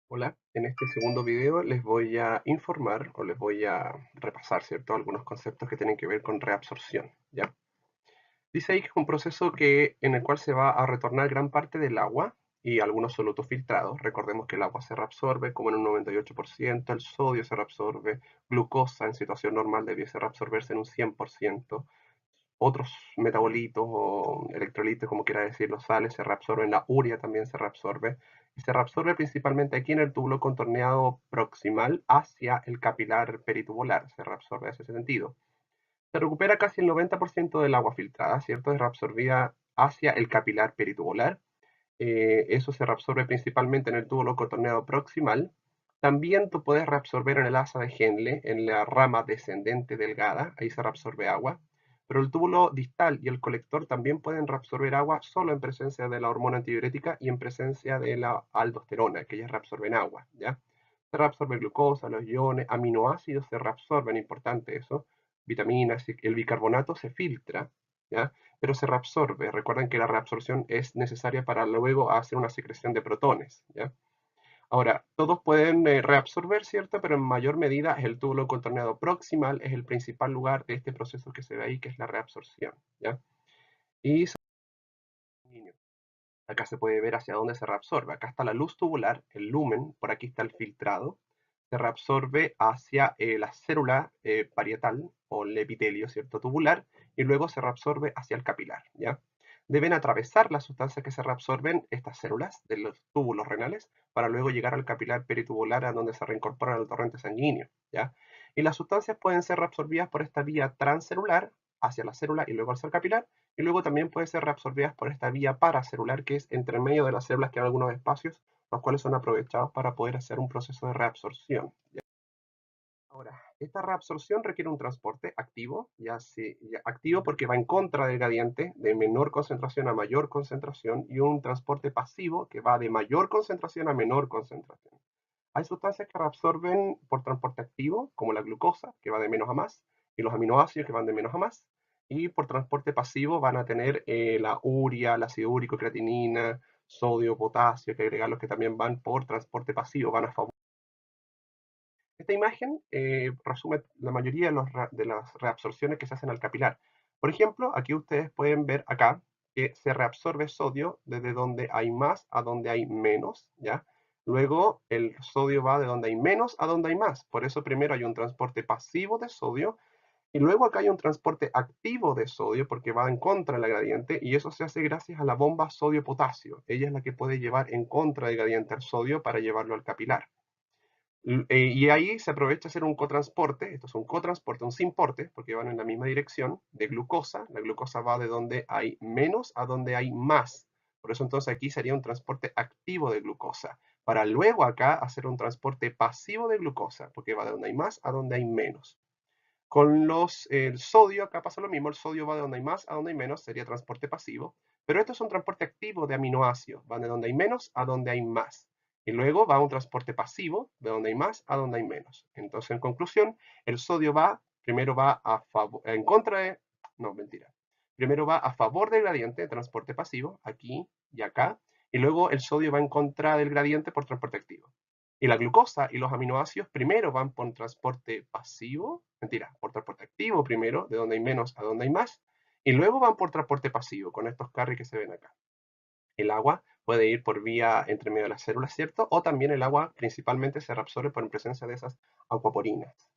Hola, en este segundo video les voy a informar o les voy a repasar, ¿cierto? Algunos conceptos que tienen que ver con reabsorción, ¿ya? Dice ahí que es un proceso en el cual se va a retornar gran parte del agua y algunos solutos filtrados. Recordemos que el agua se reabsorbe como en un 98%, el sodio se reabsorbe, glucosa en situación normal debiese reabsorberse en un 100%, otros metabolitos o electrolitos, como quiera decir, los sales se reabsorben, la urea también se reabsorbe, y se reabsorbe principalmente aquí en el túbulo contorneado proximal hacia el capilar peritubular, se reabsorbe hacia ese sentido. Se recupera casi el 90% del agua filtrada, ¿cierto? Es reabsorbida hacia el capilar peritubular. Eso se reabsorbe principalmente en el túbulo contorneado proximal. También tú puedes reabsorber en el asa de Henle, en la rama descendente delgada, ahí se reabsorbe agua. Pero el túbulo distal y el colector también pueden reabsorber agua solo en presencia de la hormona antidiurética y en presencia de la aldosterona, que ellas reabsorben agua, ¿ya? Se reabsorbe glucosa, los iones, aminoácidos se reabsorben, importante eso, vitaminas, el bicarbonato se filtra, ¿ya? Pero se reabsorbe. Recuerden que la reabsorción es necesaria para luego hacer una secreción de protones, ¿ya? Ahora, todos pueden reabsorber, ¿cierto? Pero en mayor medida es el túbulo contorneado proximal, es el principal lugar de este proceso que se ve ahí, que es la reabsorción, ¿ya? Y acá se puede ver hacia dónde se reabsorbe. Acá está la luz tubular, el lumen, por aquí está el filtrado. Se reabsorbe hacia la célula parietal o el epitelio, ¿cierto? Tubular, y luego se reabsorbe hacia el capilar, ¿ya? Deben atravesar las sustancias que se reabsorben, estas células de los túbulos renales, para luego llegar al capilar peritubular, a donde se reincorporan al torrente sanguíneo, ¿ya? Y las sustancias pueden ser reabsorbidas por esta vía transcelular hacia la célula y luego hacia el capilar, y luego también pueden ser reabsorbidas por esta vía paracelular, que es entre medio de las células, que hay algunos espacios, los cuales son aprovechados para poder hacer un proceso de reabsorción. Ahora, esta reabsorción requiere un transporte activo, activo porque va en contra del gradiente, de menor concentración a mayor concentración, y un transporte pasivo que va de mayor concentración a menor concentración. Hay sustancias que reabsorben por transporte activo, como la glucosa, que va de menos a más, y los aminoácidos, que van de menos a más. Y por transporte pasivo van a tener la urea, el ácido úrico, creatinina, sodio, potasio, que agregarlos, que también van por transporte pasivo, van a favor. Esta imagen resume la mayoría de las reabsorciones que se hacen al capilar. Por ejemplo, aquí ustedes pueden ver acá que se reabsorbe sodio desde donde hay más a donde hay menos, ¿ya? Luego el sodio va de donde hay menos a donde hay más. Por eso primero hay un transporte pasivo de sodio y luego acá hay un transporte activo de sodio porque va en contra del gradiente, y eso se hace gracias a la bomba sodio-potasio. Ella es la que puede llevar en contra del gradiente al sodio para llevarlo al capilar. Y ahí se aprovecha hacer un cotransporte, esto es un cotransporte, un simporte, porque van en la misma dirección, de glucosa. La glucosa va de donde hay menos a donde hay más. Por eso entonces aquí sería un transporte activo de glucosa, para luego acá hacer un transporte pasivo de glucosa, porque va de donde hay más a donde hay menos. Con el sodio, acá pasa lo mismo, el sodio va de donde hay más a donde hay menos, sería transporte pasivo, pero esto es un transporte activo de aminoácidos, van de donde hay menos a donde hay más. Y luego va un transporte pasivo, de donde hay más a donde hay menos. Entonces, en conclusión, el sodio primero va en contra de, no, mentira. Primero va a favor del gradiente de transporte pasivo, aquí y acá, y luego el sodio va en contra del gradiente por transporte activo. Y la glucosa y los aminoácidos primero van por transporte pasivo, mentira, por transporte activo primero, de donde hay menos a donde hay más, y luego van por transporte pasivo, con estos carriles que se ven acá. El agua puede ir por vía entre medio de las células, ¿cierto? O también el agua principalmente se reabsorbe por presencia de esas acuaporinas.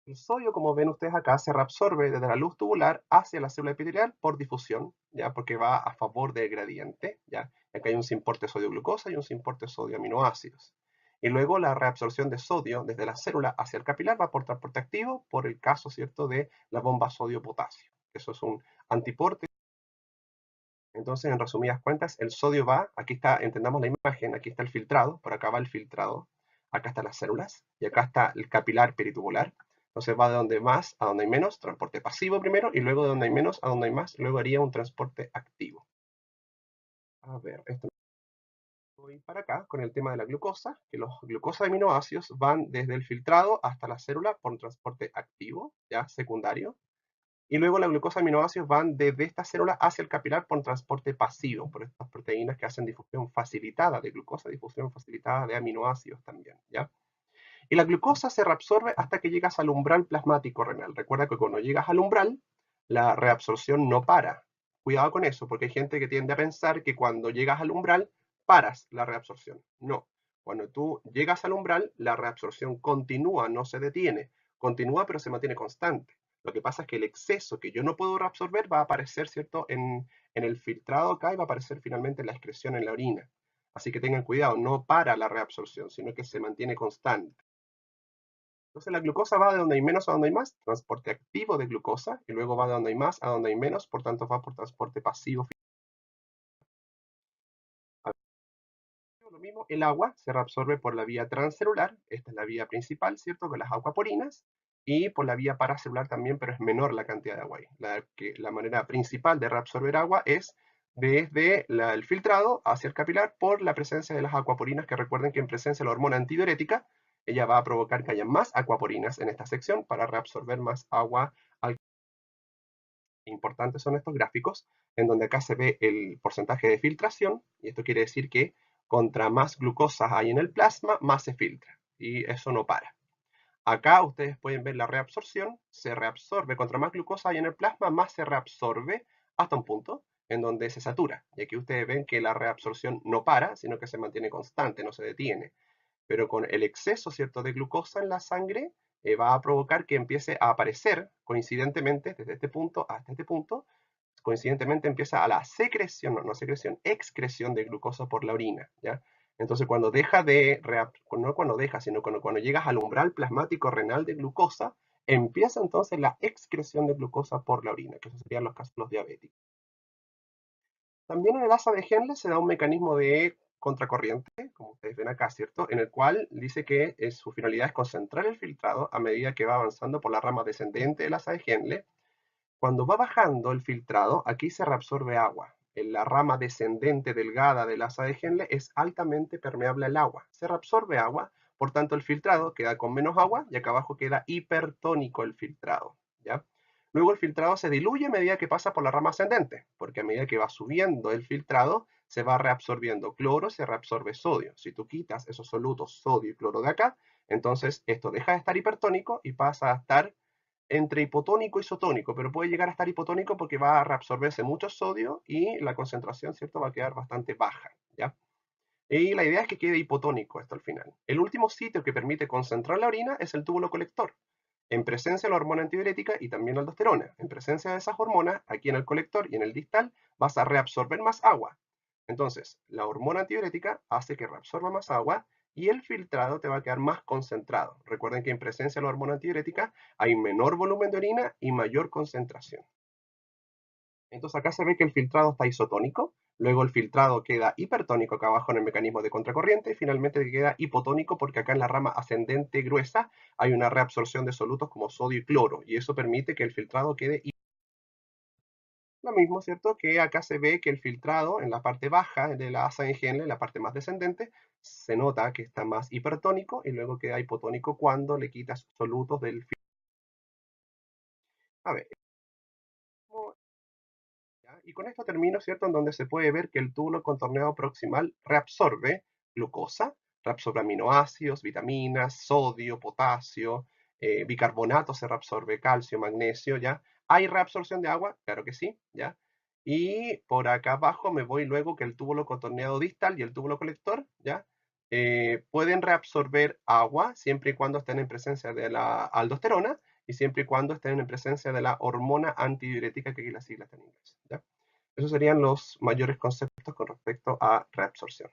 El sodio, como ven ustedes acá, se reabsorbe desde la luz tubular hacia la célula epitelial por difusión, ¿ya? Porque va a favor del gradiente, ¿ya? Acá hay un simporte sodio-glucosa y un simporte sodio-aminoácidos. Y luego la reabsorción de sodio desde la célula hacia el capilar va por transporte activo, por el caso, ¿cierto?, de la bomba sodio-potasio. Eso es un antiporte. Entonces, en resumidas cuentas, el sodio va, aquí está, entendamos la imagen, aquí está el filtrado, por acá va el filtrado, acá están las células, y acá está el capilar peritubular. Entonces va de donde más a donde hay menos, transporte pasivo primero, y luego de donde hay menos a donde hay más, luego haría un transporte activo. A ver, esto voy para acá con el tema de la glucosa, que los glucosa y aminoácidos van desde el filtrado hasta la célula por un transporte activo, ya secundario. Y luego la glucosa y aminoácidos van desde esta célula hacia el capilar por transporte pasivo, por estas proteínas que hacen difusión facilitada de glucosa, difusión facilitada de aminoácidos también, ¿ya? Y la glucosa se reabsorbe hasta que llegas al umbral plasmático renal. Recuerda que cuando llegas al umbral, la reabsorción no para. Cuidado con eso, porque hay gente que tiende a pensar que cuando llegas al umbral, paras la reabsorción. No. Cuando tú llegas al umbral, la reabsorción continúa, no se detiene. Continúa, pero se mantiene constante. Lo que pasa es que el exceso que yo no puedo reabsorber va a aparecer, ¿cierto?, en el filtrado acá y va a aparecer finalmente en la excreción en la orina. Así que tengan cuidado, no para la reabsorción, sino que se mantiene constante. Entonces la glucosa va de donde hay menos a donde hay más, transporte activo de glucosa, y luego va de donde hay más a donde hay menos, por tanto va por transporte pasivo. Lo mismo, el agua se reabsorbe por la vía transcelular, esta es la vía principal, ¿cierto? Con las acuaporinas, y por la vía paracelular también, pero es menor la cantidad de agua ahí. La manera principal de reabsorber agua es desde el filtrado hacia el capilar por la presencia de las acuaporinas, que recuerden que en presencia de la hormona antidiurética, ella va a provocar que haya más acuaporinas en esta sección para reabsorber más agua. Importantes son estos gráficos, en donde acá se ve el porcentaje de filtración, y esto quiere decir que contra más glucosa hay en el plasma, más se filtra, y eso no para. Acá ustedes pueden ver la reabsorción, se reabsorbe, contra más glucosa hay en el plasma, más se reabsorbe hasta un punto en donde se satura. Y aquí ustedes ven que la reabsorción no para, sino que se mantiene constante, no se detiene. Pero con el exceso, ¿cierto?, de glucosa en la sangre, va a provocar que empiece a aparecer coincidentemente desde este punto hasta este punto, coincidentemente empieza a la secreción, no secreción, excreción de glucosa por la orina, ¿ya? Entonces cuando deja de, no cuando deja, sino cuando llegas al umbral plasmático renal de glucosa, empieza entonces la excreción de glucosa por la orina, que esos serían los casos de los diabéticos. También en el asa de Henle se da un mecanismo de contracorriente, como ustedes ven acá, ¿cierto? En el cual dice que su finalidad es concentrar el filtrado a medida que va avanzando por la rama descendente del asa de Henle. Cuando va bajando el filtrado, aquí se reabsorbe agua. En la rama descendente delgada del asa de Henle es altamente permeable al agua. Se reabsorbe agua, por tanto el filtrado queda con menos agua y acá abajo queda hipertónico el filtrado, ¿ya? Luego el filtrado se diluye a medida que pasa por la rama ascendente, porque a medida que va subiendo el filtrado, se va reabsorbiendo cloro, se reabsorbe sodio. Si tú quitas esos solutos sodio y cloro de acá, entonces esto deja de estar hipertónico y pasa a estar entre hipotónico y isotónico, pero puede llegar a estar hipotónico porque va a reabsorberse mucho sodio y la concentración, ¿cierto?, va a quedar bastante baja, ¿ya? Y la idea es que quede hipotónico esto al final. El último sitio que permite concentrar la orina es el túbulo colector, en presencia de la hormona antidiurética y también la aldosterona. En presencia de esas hormonas, aquí en el colector y en el distal, vas a reabsorber más agua. Entonces, la hormona antidiurética hace que reabsorba más agua y el filtrado te va a quedar más concentrado. Recuerden que en presencia de la hormona antidiurética hay menor volumen de orina y mayor concentración. Entonces acá se ve que el filtrado está isotónico, luego el filtrado queda hipertónico acá abajo en el mecanismo de contracorriente y finalmente queda hipotónico porque acá en la rama ascendente gruesa hay una reabsorción de solutos como sodio y cloro y eso permite que el filtrado quede lo mismo, ¿cierto? Que acá se ve que el filtrado en la parte baja de la asa en Henle, en la parte más descendente, se nota que está más hipertónico y luego queda hipotónico cuando le quitas solutos del filtrado. A ver, y con esto termino, ¿cierto? En donde se puede ver que el túbulo contorneado proximal reabsorbe glucosa, reabsorbe aminoácidos, vitaminas, sodio, potasio, bicarbonato, se reabsorbe calcio, magnesio, ¿ya? ¿Hay reabsorción de agua? Claro que sí, ¿ya? Y por acá abajo me voy luego que el túbulo contorneado distal y el túbulo colector, ¿ya? Pueden reabsorber agua siempre y cuando estén en presencia de la aldosterona y siempre y cuando estén en presencia de la hormona antidiurética, que aquí las siglas están en inglés, ¿ya? Esos serían los mayores conceptos con respecto a reabsorción.